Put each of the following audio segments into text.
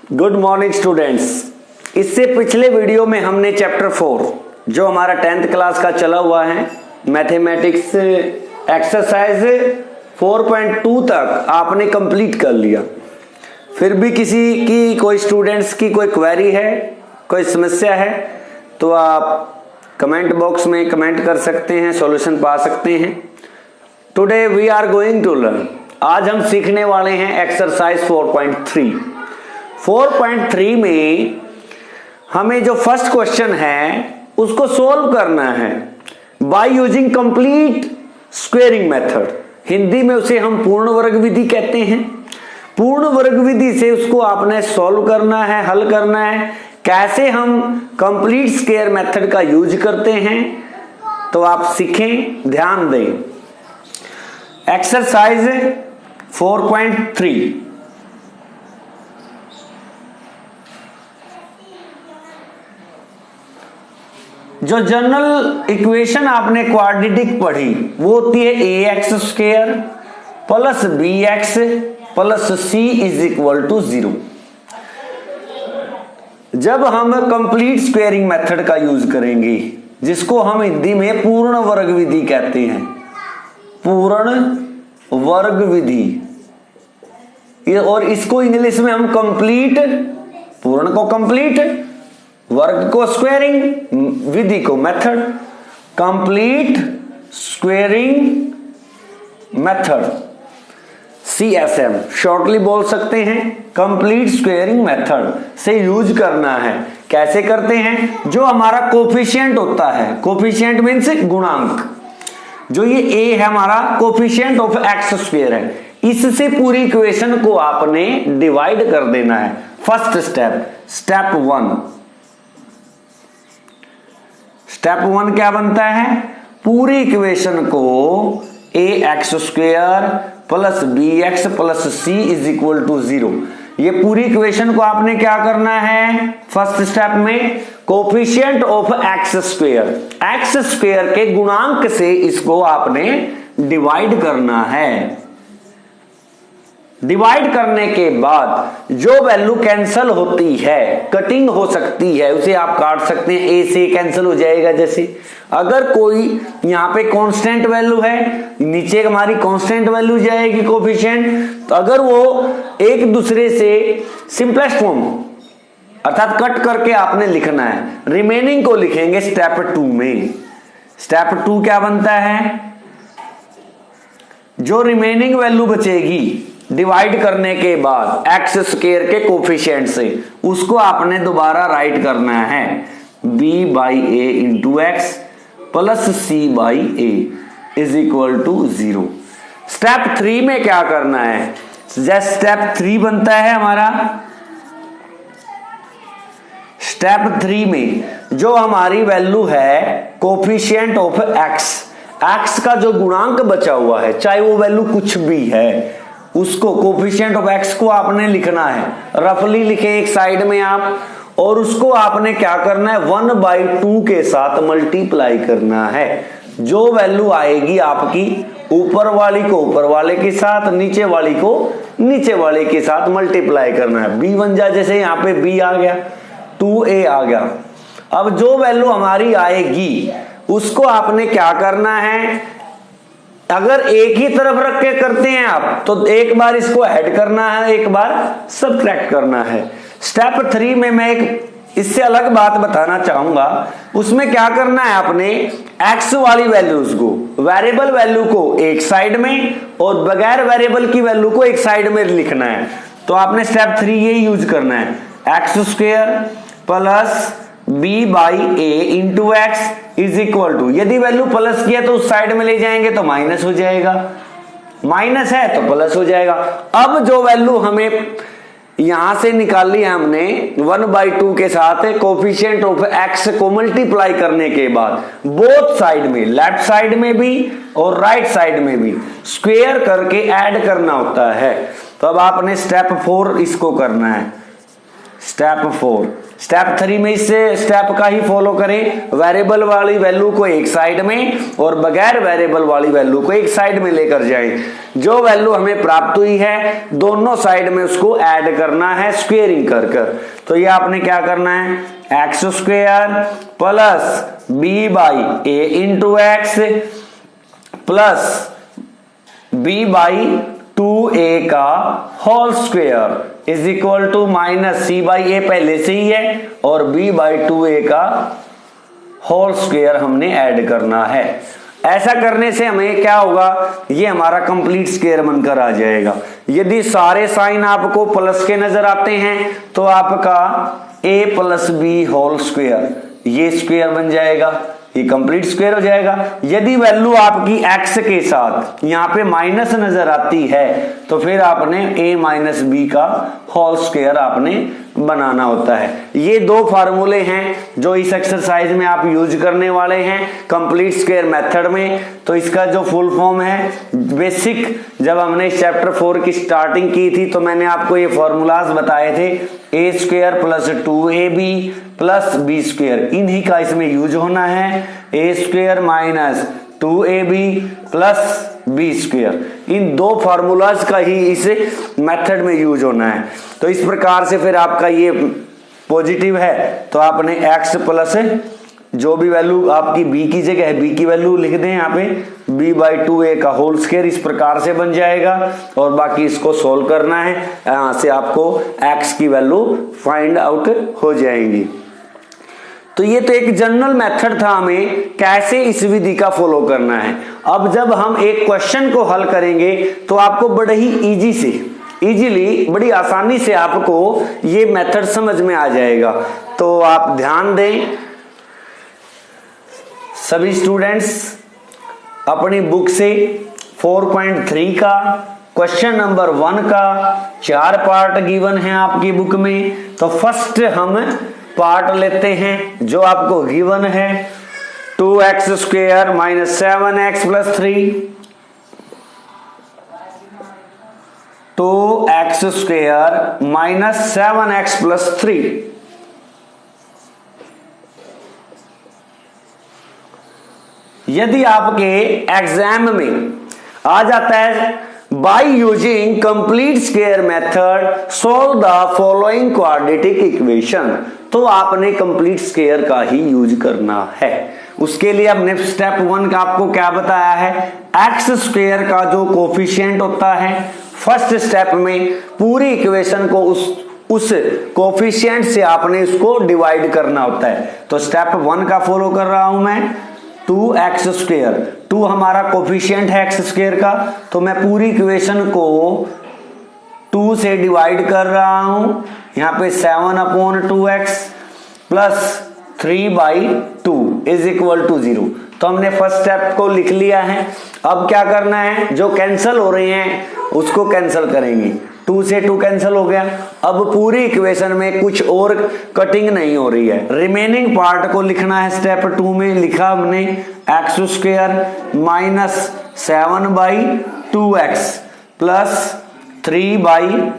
Good morning students. इससे पिछले video में हमने चैप्टर 4 जो हमारा 10th क्लास का चला हुआ है मैथमेटिक्स एक्सरसाइज 4.2 तक आपने कंप्लीट कर लिया। फिर भी किसी की कोई स्टूडेंट्स की कोई क्वेरी है, कोई समस्या है तो आप कमेंट बॉक्स में कमेंट कर सकते हैं, सॉल्यूशन पा सकते हैं। Today we are going to learn, आज हम सीखने वाले हैं एक्सरसाइज 4.3। 4.3 में हमें जो फर्स्ट क्वेश्चन है उसको सोल्व करना है by using complete squaring method. Hindi में उसे हम पूर्ण वर्ग विधि कहते हैं। पूर्ण वर्ग विधि से उसको आपने सोल्व करना है, हल करना है। कैसे हम कंप्लीट स्क्वेयर मेथड का यूज करते हैं तो आप सीखें, ध्यान दें। एक्सरसाइज 4.3 जो जनरल इक्वेशन आपने क्वाड्रेटिक पढ़ी वो होती है ax square plus bx plus c is equal to 0। जब हम कंप्लीट स्क्वेयरिंग मेथड का यूज करेंगे जिसको हम हिंदी में पूर्ण वर्ग विधि कहते हैं, पूर्ण वर्ग विधि, और इसको इंग्लिश में हम कंप्लीट, पूर्ण को कंप्लीट, वर्ग को स्क्वेयरिंग, विधि को method, complete squaring method CSM shortly बोल सकते हैं। कंप्लीट स्क्वेयरिंग मेथड से यूज करना है। कैसे करते हैं? जो हमारा कोफिशिएंट होता है, कोफिशिएंट मीन्स गुणांक, जो ये a है हमारा कोफिशिएंट ऑफ x स्क्वायर है, इससे पूरी इक्वेशन को आपने डिवाइड कर देना है। फर्स्ट स्टेप 1 क्या बनता है? पूरी इक्वेशन को ax square plus bx plus c is equal to 0, ये पूरी इक्वेशन को आपने क्या करना है? फर्स्ट स्टेप में कोफिशिएंट ऑफ x स्क्वायर के गुणांक से इसको आपने डिवाइड करना है। डिवाइड करने के बाद जो वैल्यू कैंसल होती है, कटिंग हो सकती है, उसे आप काट सकते हैं। a से कैंसिल हो जाएगा। जैसे अगर कोई यहाँ पे कांस्टेंट वैल्यू है, नीचे हमारी कांस्टेंट वैल्यू जाएगी कोफिशिएंट, तो अगर वो एक दूसरे से सिंपलेस्ट फॉर्म अर्थात कट करके आपने लिखना है, रिमेनिंग को लिखेंगे स्टेप 2 में। स्टेप 2 क्या बनता है? जो रिमेनिंग वैल्यू बचेगी डिवाइड करने के बाद एक्स स्क्वायर के कोफिशिएंट से, उसको आपने दोबारा राइट करना है b by a into x plus c by a is equal to 0। Step 3 में क्या करना है? जैसे स्टेप 3 बनता है हमारा, स्टेप 3 में जो हमारी वैल्यू है कोफिशिएंट ऑफ x का जो गुणांक बचा हुआ है, चाहे वो वैल्यू कुछ भी है, उसको कोफिशिएंट ऑफ x को आपने लिखना है। रफली लिखे एक साइड में आप, और उसको आपने क्या करना है? 1/2 के साथ मल्टीप्लाई करना है। जो वैल्यू आएगी आपकी, ऊपर वाली को ऊपर वाले के साथ, नीचे वाली को नीचे वाले के साथ मल्टीप्लाई करना है। b बन जाए, जैसे यहाँ पे b आ गया, 2a आ गया। अब जो वैल्यू हमारी आएगी उसको आपने क्या करना है? अगर एक ही तरफ रख के करते हैं आप तो एक बार इसको ऐड करना है, एक बार सब्ट्रैक्ट करना है। स्टेप 3 में मैं एक इससे अलग बात बताना चाहूंगा। उसमें क्या करना है? आपने x वाली वैल्यूज को, वेरिएबल वैल्यू को एक साइड में और बगैर वेरिएबल की वैल्यू को एक साइड में लिखना है। तो आपने स्टेप 3 ये यूज करना है, x square plus b by a into x is equal to, यदि वैल्यू प्लस किया तो उस साइड में ले जाएंगे तो माइनस हो जाएगा, माइनस है तो प्लस हो जाएगा। अब जो वैल्यू हमें यहां से निकाली है हमने 1/2 के साथ कोफिशिएंट ऑफ x को मल्टीप्लाई करने के बाद बोथ साइड में, लेफ्ट साइड में भी और राइट साइड में भी स्क्वायर करके ऐड करना होता है। तो अब आपने स्टेप 4 इसको करना है। स्टेप 4। स्टेप 3 में इस स्टेप का ही फॉलो करें, वेरिएबल वाली वैल्यू को एक साइड में और बगैर वेरिएबल वाली वैल्यू को एक साइड में लेकर जाएं। जो वैल्यू हमें प्राप्त हुई है दोनों साइड में उसको ऐड करना है स्क्वेयरिंग कर कर। तो ये आपने क्या करना है, x square plus b by a into x plus b by 2a का whole square is equal to minus c by a पहले से ही है और b बाई 2a का होल स्क्वेयर हमने ऐड करना है। ऐसा करने से हमें क्या होगा, ये हमारा कंप्लीट स्क्वेयर बनकर आ जाएगा। यदि सारे साइन आपको प्लस के नजर आते हैं तो आपका a plus b whole square ये स्क्वेयर बन जाएगा, ये कंप्लीट स्क्वायर हो जाएगा। यदि वैल्यू आपकी x के साथ यहाँ पे माइनस नजर आती है तो फिर आपने a माइनस बी का होल स्क्वायर आपने बनाना होता है। ये दो फार्मूले हैं जो इस एक्सरसाइज में आप यूज करने वाले हैं कंप्लीट स्क्वायर मेथड में। तो इसका जो फुल फॉर्म है बेसिक, जब हमने चैप्टर 4 की स्टार्टिंग की थी तो मैंने आपको ये फॉर्मूलाज बताए थे, a square plus 2ab plus b square, इन्हीं का इसमें यूज होना है। A square minus 2ab plus b square, इन दो फार्मूलाज का ही इस मेथड में यूज होना है। तो इस प्रकार से फिर आपका ये पॉजिटिव है तो आपने x प्लस जो भी वैल्यू आपकी b की जगह है b की वैल्यू लिख दें यहाँ पे b बाई 2a का होल स्क्वायर, इस प्रकार से बन जाएगा। और बाकी इसको सोल्व करना है, यहाँ से आपको x की वैल्यू फाइंड आउट हो जाएंगी। तो ये तो एक जनरल मेथड था हमें कैसे इस विधि का फॉलो करना है। अब जब हम एक क्वेश्चन को हल करेंगे तो आपको बड़े ही इजीली बड़ी आसानी से आपको ये मेथड समझ में आ जाएगा। तो आप ध्यान दें सभी स्टूडेंट्स, अपनी बुक से 4.3 का क्वेश्चन नंबर 1 का 4 पार्ट गिवन है आपकी बुक में। तो फर्स्ट हम पार्ट लेते हैं जो आपको गिवन है, 2x square minus 7x plus 3, 2x square minus 7x plus 3। यदि आपके एग्जाम में आ जाता है by using complete square method solve the following quadratic equation, तो आपने कंप्लीट स्क्वायर का ही यूज करना है। उसके लिए हमने स्टेप 1 का आपको क्या बताया है, एक्स स्क्वायर का जो कोफिशिएंट होता है फर्स्ट स्टेप में पूरी इक्वेशन को उस कोफिशिएंट से आपने उसको डिवाइड करना होता है। तो स्टेप 1 का फॉलो कर रहा हूं मैं, 2x स्क्वायर, 2 हमारा कोफिशिएंट है x स्क्वायर का, तो मैं पूरी इक्वेशन को 2 से डिवाइड कर रहा हूं। यहाँ पे 7/2x plus 3/2 is equal to 0। तो हमने फर्स्ट स्टेप को लिख लिया है। अब क्या करना है, जो कैंसिल हो रहे हैं उसको कैंसिल करेंगे। 2 से 2 कैंसिल हो गया। अब पूरी इक्वेशन में कुछ और कटिंग नहीं हो रही है, रिमेनिंग पार्ट को लिखना है। स्टेप 2 में लिखा हमने x square minus 7/2x plus 3/2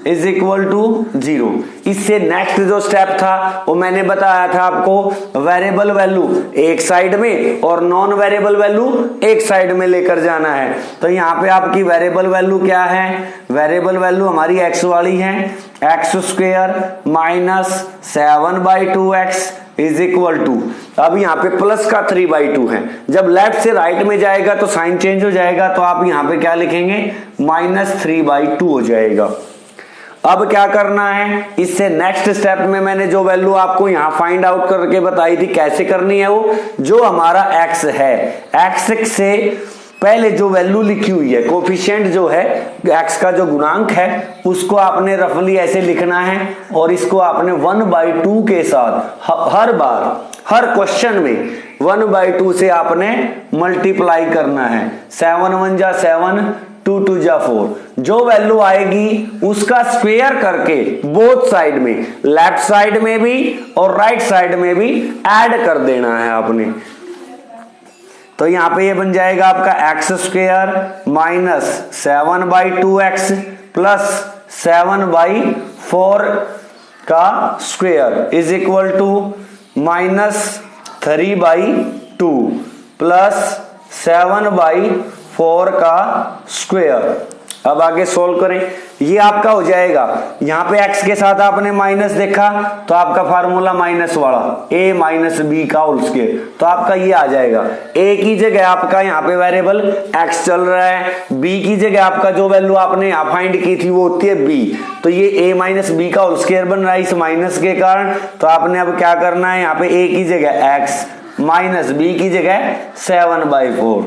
is equal to 0। इससे नेक्स्ट जो स्टेप था वो मैंने बताया था आपको, वेरिएबल वैल्यू एक साइड में और नॉन वेरिएबल वैल्यू एक साइड में लेकर जाना है। तो यहाँ पे आपकी वेरिएबल वैल्यू क्या है, वेरिएबल वैल्यू हमारी x वाली है, x square minus 7/2x is equal to, अब यहाँ पे प्लस का 3/2 है। जब लेफ्ट से राइट में जाएगा तो साइन चेंज हो जाएगा, तो आप यहाँ पे क्या लिखेंगे, माइनस 3/2 हो जाएगा। अब क्या करना है, इससे नेक्स्ट स्टेप में मैंने जो वैल्यू आपको यहाँ फाइंड आउट करके बताई थी कैसे करनी है, वो जो हमारा x है, x से पहले जो वैल्यू लिखी हुई है कोफिशिएंट जो है x का जो गुणांक है उसको आपने रफली ऐसे लिखना है और इसको आपने 1/2 के साथ हर बार हर क्वेश्चन में 1/2 से आपने मल्टीप्लाई करना है। 7 1 जा 7, 2 2 जा 4, जो वैल्यू आएगी उसका स्क्वायर करके बोथ साइड में, लेफ्ट साइड में भी और राइट साइड में भी ऐड कर देना है आपने। तो यहां पे ये बन जाएगा आपका x square minus 7/2x plus 7/4 का square is equal to -3/2 plus 7/4 का स्क्वायर। अब आगे सोल्व करें, ये आपका हो जाएगा, यहाँ पे x के साथ आपने माइनस देखा तो आपका फार्मूला माइनस वाला a माइनस बी का होल स्क्वायर, तो आपका ये आ जाएगा। a की जगह आपका यहाँ पे वेरिएबल x चल रहा है, b की जगह आपका जो वैल्यू आपने यहाँ फाइंड की थी वो होती है b, तो ये a माइनस बी का होल स्क्वायर बन रहा है इस माइनस के कारण। तो आपने अब क्या करना है, यहाँ पे a की जगह x माइनस b की जगह 7/4,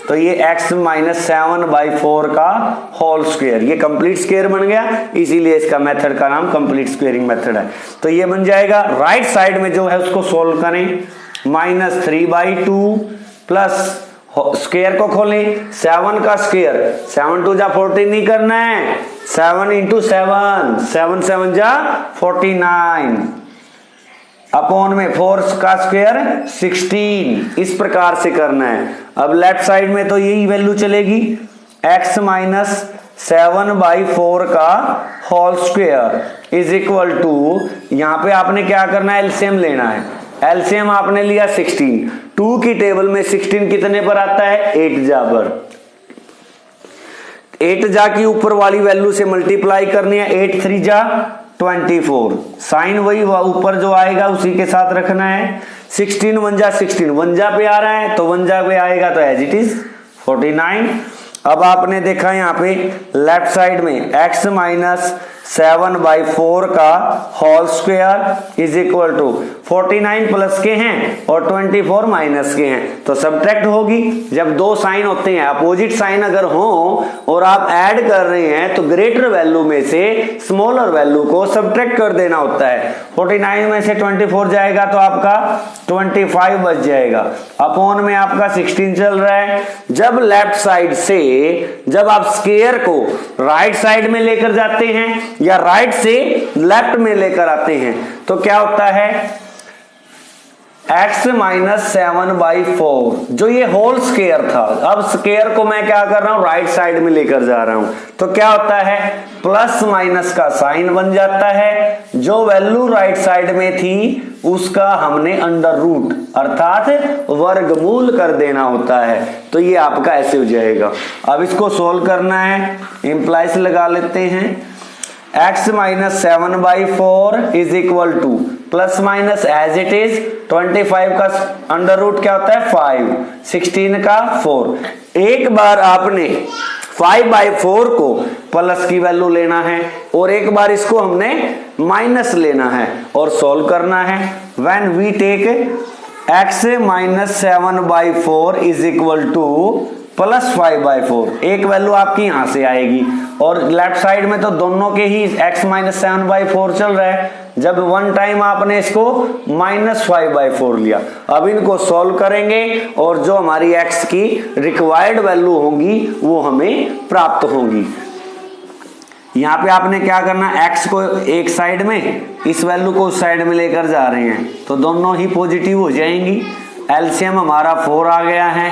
तो ये x माइनस 7/4 का होल स्क्वायर, ये कंप्लीट स्क्वायर बन गया, इसीलिए इसका मेथड का नाम कंप्लीट स्क्वेयरिंग मेथड है। तो ये बन जाएगा, राइट साइड में जो है उसको सोल्व करें, -3/2 प्लस स्क्वायर को खोलें 7 का स्क्वायर, 7 2 जा 14 नहीं करना है, 7 × 7 7 7 जा 49 अपॉन में 4 का स्क्वायर 16, इस प्रकार से करना है। अब लेफ्ट साइड में तो यही वैल्यू चलेगी, x माइनस 7/4 का whole square is equal to, यहां पे आपने क्या करना है, एलसीएम लेना है। एलसीएम आपने लिया 16, 2 की टेबल में 16 कितने पर आता है, 8 जा पर, 8 जा की ऊपर वाली वैल्यू से मल्टीप्लाई करनी है, 8 3 जा 24, साइन वही ऊपर जो आएगा उसी के साथ रखना है। 16 1 जा 16, 1 जा पे आ रहा है तो 1 जा पे आएगा तो एज इट इज 49। अब आपने देखा यहाँ पे लेफ्ट साइड में x माइनस 7/4 का whole square is equal to 49 plus के हैं और 24 माइनस के हैं, तो सब्ट्रैक्ट होगी। जब दो साइन होते हैं, अपोजिट साइन अगर हो और आप ऐड कर रहे हैं तो ग्रेटर वैल्यू में से स्मॉलर वैल्यू को सब्ट्रैक्ट कर देना होता है। 49 में से 24 जाएगा तो आपका 25 बच जाएगा, अपॉन में आपका 16 चल रहा है। जब लेफ्ट साइड से जब आप स्क्वायर को राइट साइड में लेकर जाते हैं या राइट से लेफ्ट में लेकर आते हैं तो क्या होता है, x माइनस 7/4 जो ये होल स्क्वायर था, अब स्क्वायर को मैं क्या कर रहा हूं, राइट साइड में लेकर जा रहा हूं, तो क्या होता है, प्लस माइनस का साइन बन जाता है। जो वैल्यू राइट साइड में थी उसका हमने अंडर रूट अर्थात वर्गमूल कर देना होता है, तो ये आपका ऐसे हो जाएगा। अब इसको सोल्व करना है, इंप्लाइज लगा लेते हैं, x minus 7/4 is equal to plus minus as it is 25 का अंडर रूट क्या होता है 5, 16 का 4। एक बार आपने 5/4 को प्लस की वैल्यू लेना है और एक बार इसको हमने माइनस लेना है और सॉल्व करना है। When we take x minus 7/4 is equal to plus 5/4, एक वैल्यू आपकी यहां से आएगी और लेफ्ट साइड में तो दोनों के ही x माइनस 7/4 चल रहा है। जब वन टाइम आपने इसको माइनस 5/4 लिया, अब इनको सॉल्व करेंगे और जो हमारी x की रिक्वायर्ड वैल्यू होंगी वो हमें प्राप्त होंगी। यहाँ पे आपने क्या करना, x को एक साइड में, इस वैल्यू को उस साइड में लेकर जा रहे हैं तो दोनों ही पॉजिटिव हो जाएंगी। एलसीएम हमारा 4 आ गया है।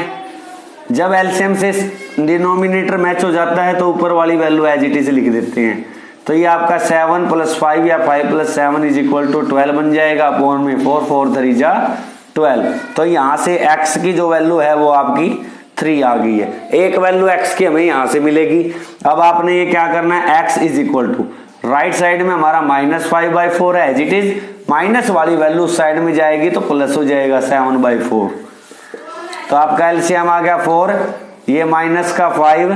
जब एलसीएम से डिनोमिनेटर मैच हो जाता है तो ऊपर वाली वैल्यू एज इट इज लिख देते हैं, तो ये आपका 7 + 5 या 5 + 7 इज इक्वल टू 12 बन जाएगा, अपॉन में 4 4 3 जा 12। तो यहाँ से x की जो वैल्यू है वो आपकी 3 आ गई है। एक वैल्यू x की हमें यहाँ से मिलेगी। अब आपने ये क्या करना है, x is equal to right side में हमारा -5/4 है, एज इट इज माइनस वाली वैल्यू उस साइड में जाएगी तो प्लस हो जाएगा 7/4। तो आपका एलसीएम आ गया 4, ये माइनस का 5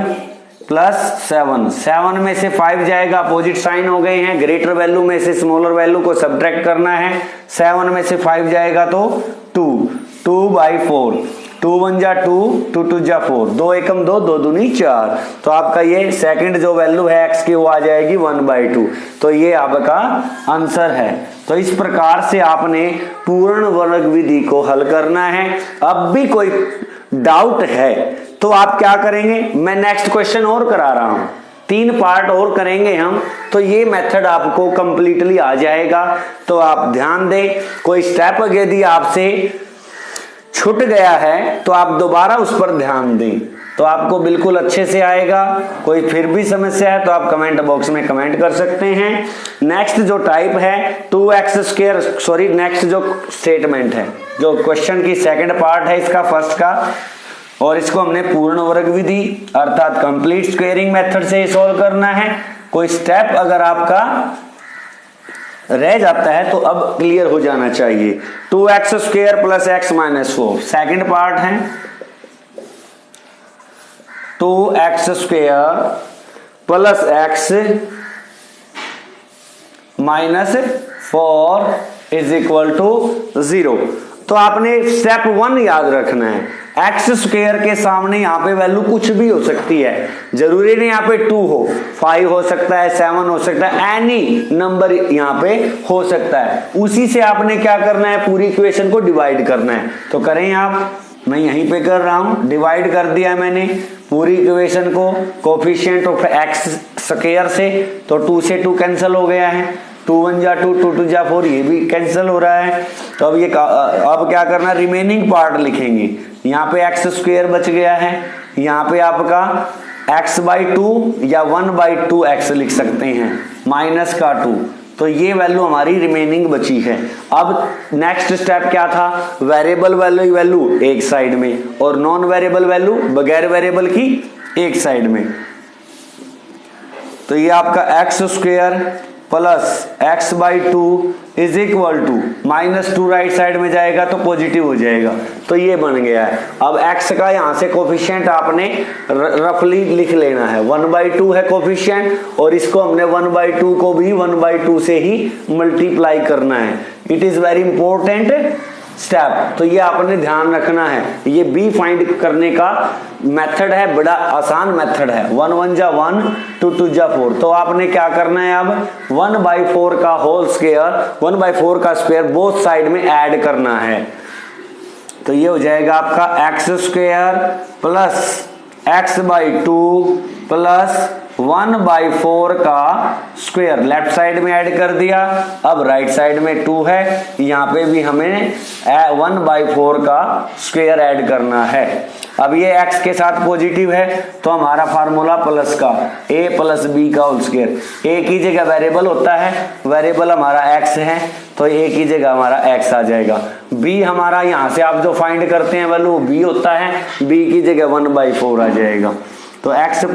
प्लस 7, 7 में से 5 जाएगा, अपोजिट साइन हो गए हैं, ग्रेटर वैल्यू में से स्मॉलर वैल्यू को सब्ट्रैक्ट करना है। 7 में से 5 जाएगा तो 2/4, 2 1 जा 2, 2 2 जा 4, 2 एकम 2, 2 दूनी 4, तो आपका ये सेकंड जो वैल्यू है x की वो आ जाएगी 1/2। तो ये आपका आंसर है। तो इस प्रकार से आपने पूर्ण वर्ग विधि को हल करना है। अब भी कोई डाउट है तो आप क्या करेंगे, मैं नेक्स्ट क्वेश्चन और करा रहा हूं, 3 पार्ट और करेंगे हम, तो ये मेथड आपको कंप्लीटली आ जाएगा। तो आप ध्यान दें, कोई स्टेप यदि आपसे छूट गया है तो आप दोबारा उस पर ध्यान दें। तो आपको बिल्कुल अच्छे से आएगा। कोई फिर भी समस्या है तो आप कमेंट बॉक्स में कमेंट कर सकते हैं। नेक्स्ट जो टाइप है 2x², नेक्स्ट जो स्टेटमेंट है, जो क्वेश्चन की सेकंड पार्ट है इसका फर्स्ट का, और इसको हमने पूर्ण वर्ग विधि अर्थात कंप्लीट स्क्वेयरिंग मेथड से सॉल्व करना है। कोई स्टेप अगर आपका रह जाता है तो अब क्लियर हो जाना चाहिए। 2x² + x - 4 सेकंड पार्ट है। 2x² + x - 4 = 0। तो आपने स्टेप 1 याद रखना है। x² के सामने यहाँ पे वैल्यू कुछ भी हो सकती है, जरूरी नहीं यहाँ पे 2 हो, 5 हो सकता है, 7 हो सकता है, एनी नंबर यहाँ पे हो सकता है। उसी से आपने क्या करना है, पूरी इक्वेशन को डिवाइड करना है। तो करें आप, मैं यहीं पे कर रहा हूं, डिवाइड कर दिया मैंने पूरी इक्वेशन को कोफिशिएंट ऑफ x² से। तो 2 से 2 कैंसिल हो गया है, 2 × 1 = 2, 2 × 2 = 4, ये भी कैंसिल हो रहा है। तो अब अब क्या करना, रिमेनिंग पार्ट लिखेंगे। यहाँ पे x² बच गया है, यहाँ पे आपका x/2 या 1/2x लिख सकते हैं, -2। तो ये वैल्यू हमारी रिमेनिंग बची है। अब नेक्स्ट स्टेप क्या था, वेरिएबल वैल्यू एक साइड में और नॉन वेरिएबल वैल्यू बगैर वेरिएबल की एक साइड में। तो ये आपका x² + x/2 = -2 राइट साइड में जाएगा तो पॉजिटिव हो जाएगा। तो ये बन गया है। अब x का यहाँ से कोफिशिएंट आपने रफली लिख लेना है, 1/2 है कोफिशिएंट, और इसको हमने 1/2 को भी 1/2 से ही मल्टीप्लाई करना है। It is very important step. तो ये आपने ध्यान रखना है। ये b फाइंड करने का मेथड है, बड़ा आसान मेथड है। 1 × 1 = 1, 2 × 2 = 4। तो आपने क्या करना है, अब 1/4 का होल स्क्वायर, 1/4 का स्क्वायर बोथ साइड में ऐड करना है। तो ये हो जाएगा आपका x² + x/2 + 1/4 का स्क्वायर, लेफ्ट साइड में ऐड कर दिया। अब राइट साइड में 2 है, यहाँ पे भी हमें 1/4 का स्क्वायर ऐड करना है। अब ये x के साथ पॉजिटिव है तो हमारा फार्मूला प्लस का a + b का होल स्क्वायर। a की जगह वेरिएबल होता है, वेरिएबल हमारा x है तो a की जगह हमारा x आ जाएगा। b हमारा यहाँ से आप जो फाइंड करते हैं वैल्यू b होता है, b की जगह 1/4 आ जाएगा। तो x +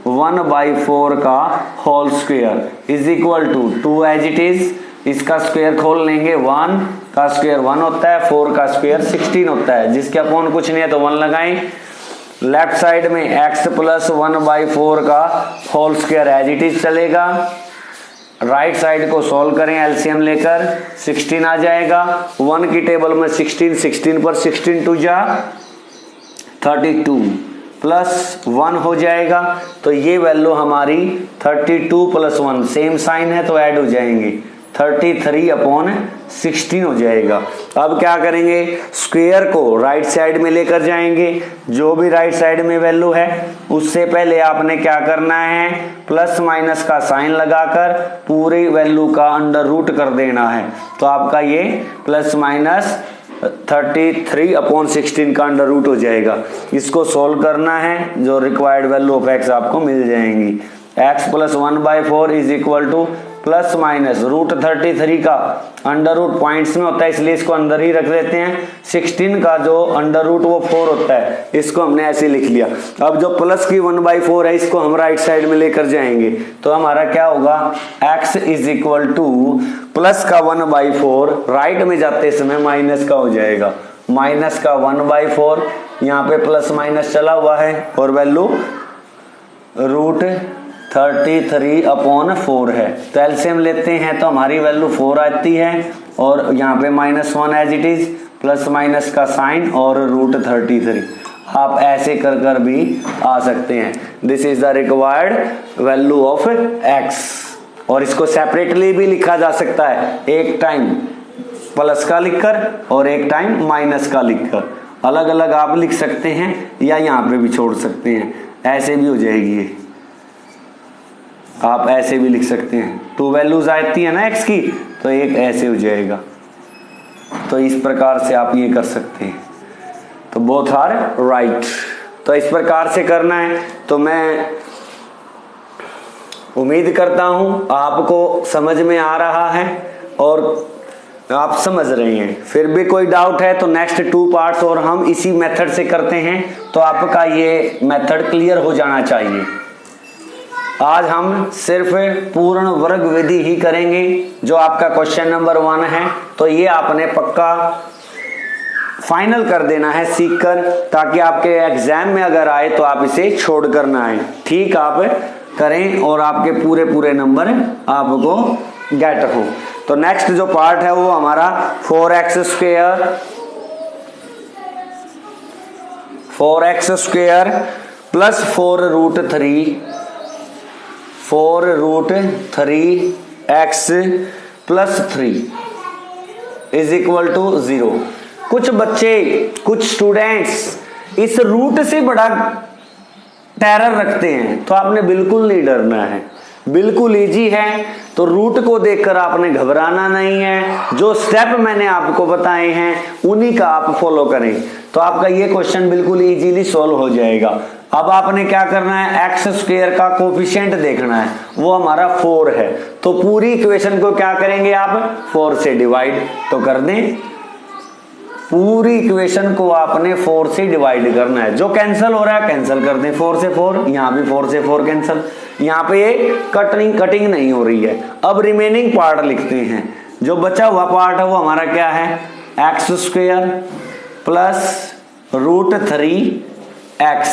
1/4 का whole square = 2 as it is. इसका स्क्वायर खोल लेंगे, 1 का स्क्वायर 1 होता है, 4 का स्क्वायर 16 होता है, जिसके अपॉन कुछ नहीं है तो 1 लगाएं। लेफ्ट साइड में x + 1/4 का whole square as it is चलेगा। राइट साइड को सॉल्व करें एलसीएम लेकर, 16 आ जाएगा। 1 की टेबल में 16, 16 पर 16 × 2 = 32 + 1 हो जाएगा। तो ये वैल्यू हमारी 32 + 1 सेम साइन है तो ऐड हो जाएंगे, 33/16 हो जाएगा। अब क्या करेंगे, स्क्वायर को राइट साइड में लेकर जाएंगे। जो भी राइट साइड में वैल्यू है उससे पहले आपने क्या करना है, प्लस माइनस का साइन लगाकर पूरी वैल्यू का अंडर रूट कर देना है। तो आपका ये ±33/16 का अंडर रूट हो जाएगा। इसको सोल्व करना है, जो रिक्वायर्ड वैल्यू ऑफ x आपको मिल जाएंगी। x + 1/4 = ±√33 का अंडर रूट पॉइंट्स में होता है इसलिए इसको अंदर ही रख देते हैं। 16 का जो अंडर रूट वो 4 होता है, इसको हमने ऐसे लिख लिया। अब जो प्लस की 1/4 है इसको हम राइट साइड में लेकर जाएंगे तो हमारा क्या होगा, x = प्लस का 1/4 राइट में जाते समय माइनस का हो जाएगा, माइनस का 1/4, यहाँ पे प्लस माइनस चला हुआ है और वैल्यू √33/4 है। तो एलसीएम लेते हैं तो हमारी वैल्यू 4 आती है और यहाँ पे -1 as it is, plus minus का साइन और √33। आप ऐसे कर कर भी आ सकते हैं। This is the required value of x। और इसको सेपरेटली भी लिखा जा सकता है, एक टाइम प्लस का लिखकर और एक टाइम माइनस का लिखकर, अलग अलग आप लिख सकते हैं या यहाँ पे भी छोड़ सकते हैं, ऐसे भी हो जाएगी ये। आप ऐसे भी लिख सकते हैं, 2 वैल्यूज आती है ना x की, तो एक ऐसे हो जाएगा। तो इस प्रकार से आप ये कर सकते हैं। तो बोथ आर राइट। तो इस प्रकार से करना है। तो मैं उम्मीद करता हूं आपको समझ में आ रहा है और आप समझ रहे हैं। फिर भी कोई डाउट है तो नेक्स्ट 2 पार्ट्स और हम इसी मेथड से करते हैं, तो आपका ये मेथड क्लियर हो जाना चाहिए। आज हम सिर्फ पूर्ण वर्ग विधि ही करेंगे, जो आपका क्वेश्चन नंबर 1 है। तो ये आपने पक्का फाइनल कर देना है सीखकर, ताकि आपके एग्जाम में अगर आए तो आप इसे छोड़ कर ना आए। ठीक आप करें और आपके पूरे नंबर आपको गेट हो। तो नेक्स्ट जो पार्ट है वो हमारा 4x square plus 4√3x plus 3 is equal to 0। कुछ बच्चे, कुछ स्टूडेंट्स इस रूट से बड़ा टेरर रखते हैं, तो आपने बिल्कुल नहीं डरना है, बिल्कुल इजी है। तो रूट को देखकर आपने घबराना नहीं है। जो स्टेप मैंने आपको बताए हैं उन्हीं का आप फॉलो करें, तो आपका ये क्वेश्चन बिल्कुल इजीली सॉल्व हो जाएगा। अब आपने क्या करना है, एक्स स्क्वायर का कोफिशिएंट देखना है, वो हमारा 4 है। तो पूरी इक्वेशन को क्या करेंगे आप, 4 से डिवाइड तो कर दें। पूरी इक्वेशन को आपने 4 से डिवाइड करना है। जो कैंसिल हो रहा है कैंसिल कर दें, 4 से 4, यहाँ भी 4 से 4 कैंसिल, यहाँ पे कटिंग नहीं हो रही है। अब रिमेनिंग पार्ट लिखते हैं। जो बचा हुआ पार्ट है वो हमारा क्या है, x square plus √3x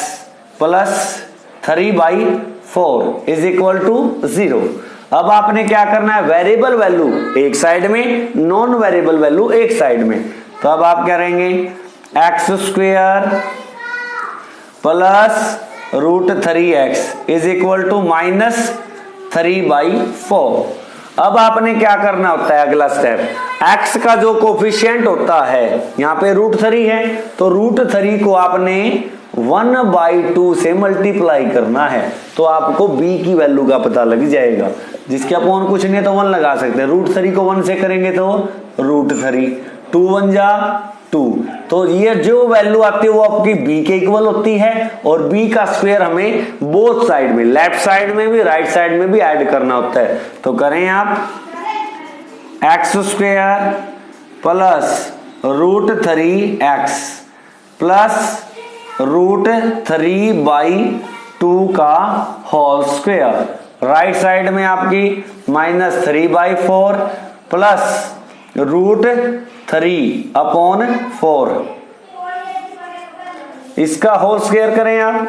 plus 3/4 is equal to 0। अब आपने क्या करना है, वेरिएबल वैल्यू एक साइड में, नॉन वेरिएबल वैल्यू एक साइड में। तो अब आप क्या करेंगे, x square plus √3x is equal to -3/4। अब आपने क्या करना होता है, अगला स्टेप, x का जो कोफिशिएंट होता है, यहाँ पे √3 है, तो √3 को आपने 1/2 से मल्टीप्लाई करना है, तो आपको b की वैल्यू का पता लग जाएगा। जिसके अपॉन कुछ नहीं है तो 1 लगा सकते हैं। √3 को 1 से करेंगे तो √3, 2 1 जा 2, तो ये जो वैल्यू आती है वो आपकी b के इक्वल होती है। और b का स्क्वायर हमें बोथ साइड में, लेफ्ट साइड में भी राइट साइड में भी ऐड करना होता है। तो करें आप x square plus √3x plus √3/2 का होल स्क्वायर, राइट साइड में आपकी -3/4 प्लस √3/4, इसका होल स्क्वायर करें आप।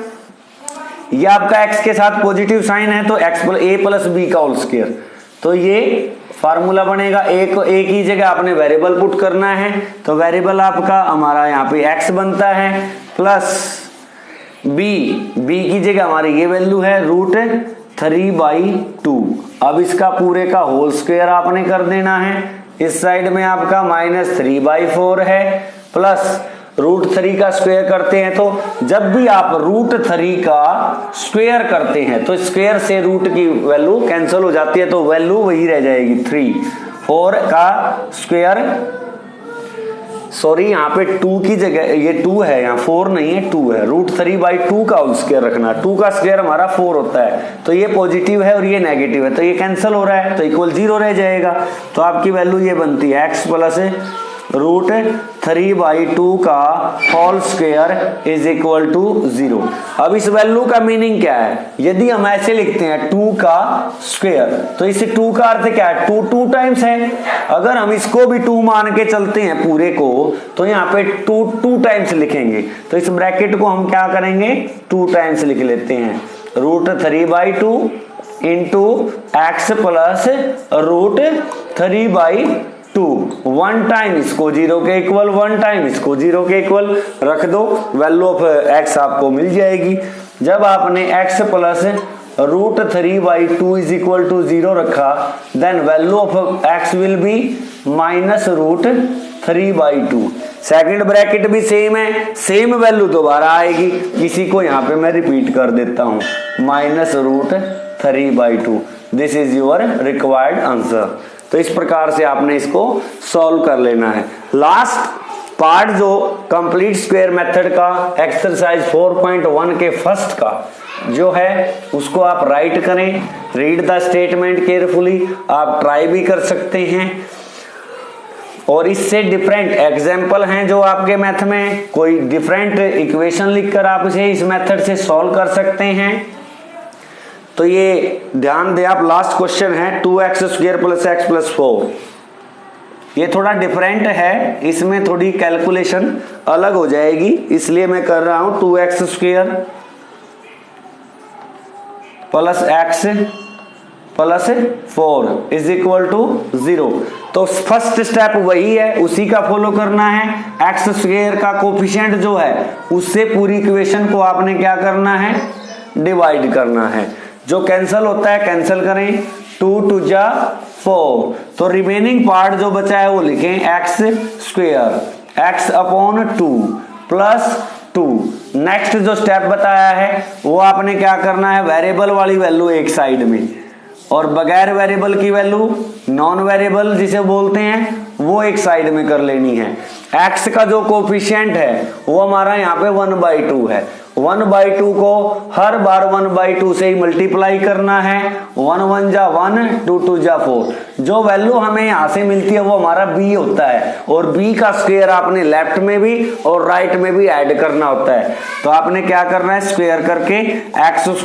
ये आपका x के साथ पॉजिटिव साइन है तो x a प्लस b का होल स्क्वायर, तो ये फार्मूला बनेगा। एक ही जगह आपने वेरिएबल पुट करना है, तो वेरिएबल आपका हमारा यहाँ पे x बनता है प्लस b की जगह हमारी ये वैल्यू है √3/2। अब इसका पूरे का होल स्क्वायर आपने कर देना है। इस साइड में आपका -3/4 है प्लस √3 का स्क्वायर करते हैं, तो जब भी आप √3 का स्क्वायर करते हैं तो स्क्वायर से रूट की वैल्यू कैंसिल हो जाती है, तो वैल्यू वही रह जाएगी 3। 4 का स्क्वायर, सॉरी यहाँ पे 2 की जगह ये 2 है, यहाँ 4 नहीं है 2 है। √3/2 का स्क्वायर रखना, 2 का स्क्वायर हमारा 4 होता है, तो ये पॉजिटिव है और ये नेगेटिव है, तो ये कैंसिल हो रहा है, तो इक्वल 0 रह जाएगा। तो आपकी वैल्यू ये बनती है x प्लस √3/2 का whole square is equal to 0। अब इस वैल्यू का मीनिंग क्या है, यदि हम ऐसे लिखते हैं 2 का स्क्वायर, तो इस 2 का अर्थ क्या है, 2 टाइम्स है। अगर हम इसको भी 2 मान के चलते हैं पूरे को, तो यहाँ पे 2 टाइम्स लिखेंगे, तो इस ब्रैकेट को हम क्या करेंगे, 2 टाइम्स लिख लेते हैं। √3/2 इंटू एक्स प्लस √3/2, 1 टाइम इसको 0 के इक्वल, 1 टाइम इसको 0 के इक्वल रख दो, वैल्यू ऑफ x आपको मिल जाएगी। जब आपने x plus √3/2 is equal to 0 रखा, then value of x will be -√3/2। Second bracket भी सेम है, सेम वैल्यू दोबारा आएगी, इसी को यहाँ पे मैं रिपीट कर देता हूँ, -√3/2। This is your required answer. तो इस प्रकार से आपने इसको सॉल्व कर लेना है। लास्ट पार्ट जो कंप्लीट स्क्वायर मेथड का एक्सरसाइज 4.1 के फर्स्ट का जो है उसको आप राइट करें, रीड द स्टेटमेंट केयरफुली, आप ट्राई भी कर सकते हैं। और इससे डिफरेंट एग्जाम्पल हैं जो आपके मैथ में, कोई डिफरेंट इक्वेशन लिखकर आप इसे इस मेथड से सॉल्व कर सकते हैं। तो ये ध्यान दें आप, लास्ट क्वेश्चन है 2x² + x + 4। ये थोड़ा डिफरेंट है, इसमें थोड़ी कैलकुलेशन अलग हो जाएगी, इसलिए मैं कर रहा हूं 2x² + x + 4 = 0। तो फर्स्ट स्टेप वही है, उसी का फॉलो करना है। x² का कोफिशिएंट जो है उससे पूरी इक्वेशन को आपने क्या करना है, डिवाइड करना है। जो कैंसिल होता है कैंसिल करें, 2 × 2 = 4। तो रिमेनिंग पार्ट जो बचा है वो लिखें x² x/2 + 2। नेक्स्ट जो स्टेप बताया है वो आपने क्या करना है, वेरिएबल वाली वैल्यू एक साइड में और बगैर वेरिएबल की वैल्यू नॉन वेरिएबल जिसे बोलते हैं वो एक साइड में कर लेनी है। x का जो कोफिशिएंट है वो हमारा यहाँ पे 1/2 है। 1/2 को हर बार 1/2 से ही मल्टीप्लाई करना है। 1 × 1 = 1, 2 × 2 = 4। जो वैल्यू हमें यहाँ से मिलती है वो हमारा b होता है, और b का स्क्वायर आपने लेफ्ट में भी और राइट में भी ऐड करना होता है। तो आपने क्या करना है, स्क्वायर करके x²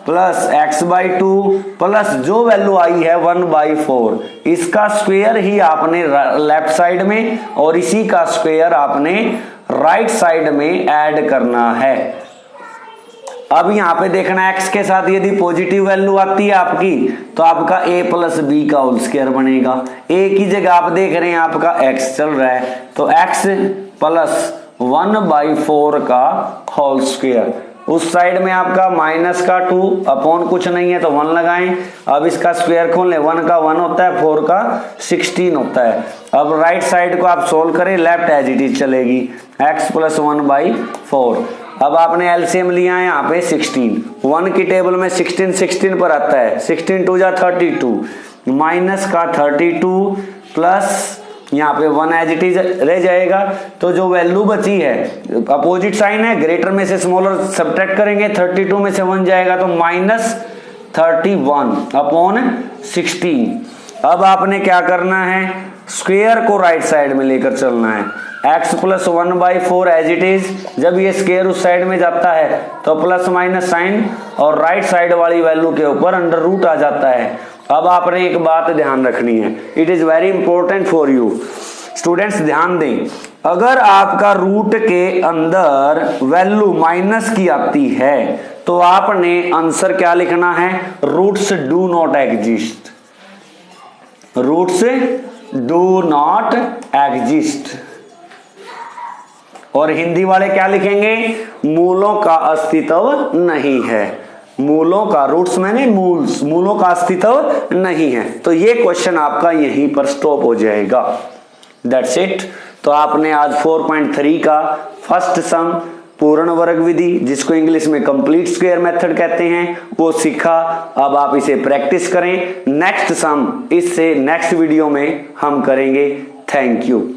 + x/2 प्लस जो वैल्यू आई है 1/4, इसका स्क्वायर ही आपने लेफ्ट साइड में और इसी का स्क्वायर आपने राइट साइड में ऐड करना है। अब यहां पे देखना x के साथ यदि पॉजिटिव वैल्यू आती है आपकी तो आपका a + b का होल स्क्वायर बनेगा। a की जगह आप देख रहे हैं आपका x चल रहा है, तो x + 1/4 का होल स्क्वायर। उस साइड में आपका -2 अपॉन कुछ नहीं है तो 1 लगाएं। अब इसका स्क्वायर खोल लें, 1 का 1 होता है, 4 का 16 होता है। अब राइट साइड को आप सोल्व करें, लेफ्ट एज इट इज चलेगी, x + 1/4। अब आपने एलसीएम लिया है यहाँ पे 16, 1 की टेबल में 16 पर आता है, 16 × 2 = 32, -32 प्लस यहाँ पे 1 एज इट इज रह जाएगा। तो जो वैल्यू बची है, अपोजिट साइन है, ग्रेटर में से स्मॉलर सब्ट्रैक्ट करेंगे, 32 में से 1 जाएगा तो -31/16। अब आपने क्या करना है, स्क्वायर को राइट साइड में लेकर चलना है। x + 1/4 एज इट इज, जब ये स्क्वायर उस साइड में जाता है तो प्लस माइनस साइन और राइट साइड वाली वैल्यू के ऊपर अंडर रूट आ जाता है। अब आपने एक बात ध्यान रखनी है, it is very important for you students, ध्यान दें। अगर आपका रूट के अंदर वैल्यू माइनस की आती है तो आपने आंसर क्या लिखना है, roots do not exist, roots do not exist. और हिंदी वाले क्या लिखेंगे, मूलों का अस्तित्व नहीं है। मूलों का, रूट्स मैंने मूल्स, मूलों का अस्तित्व नहीं है। तो ये क्वेश्चन आपका यहीं पर स्टॉप हो जाएगा। That's it. तो आपने आज 4.3 का फर्स्ट सम पूर्ण वर्ग विधि, जिसको इंग्लिश में कंप्लीट स्क्वायर मेथड कहते हैं, वो सीखा। अब आप इसे प्रैक्टिस करें। नेक्स्ट सम इससे नेक्स्ट वीडियो में हम करेंगे। Thank you.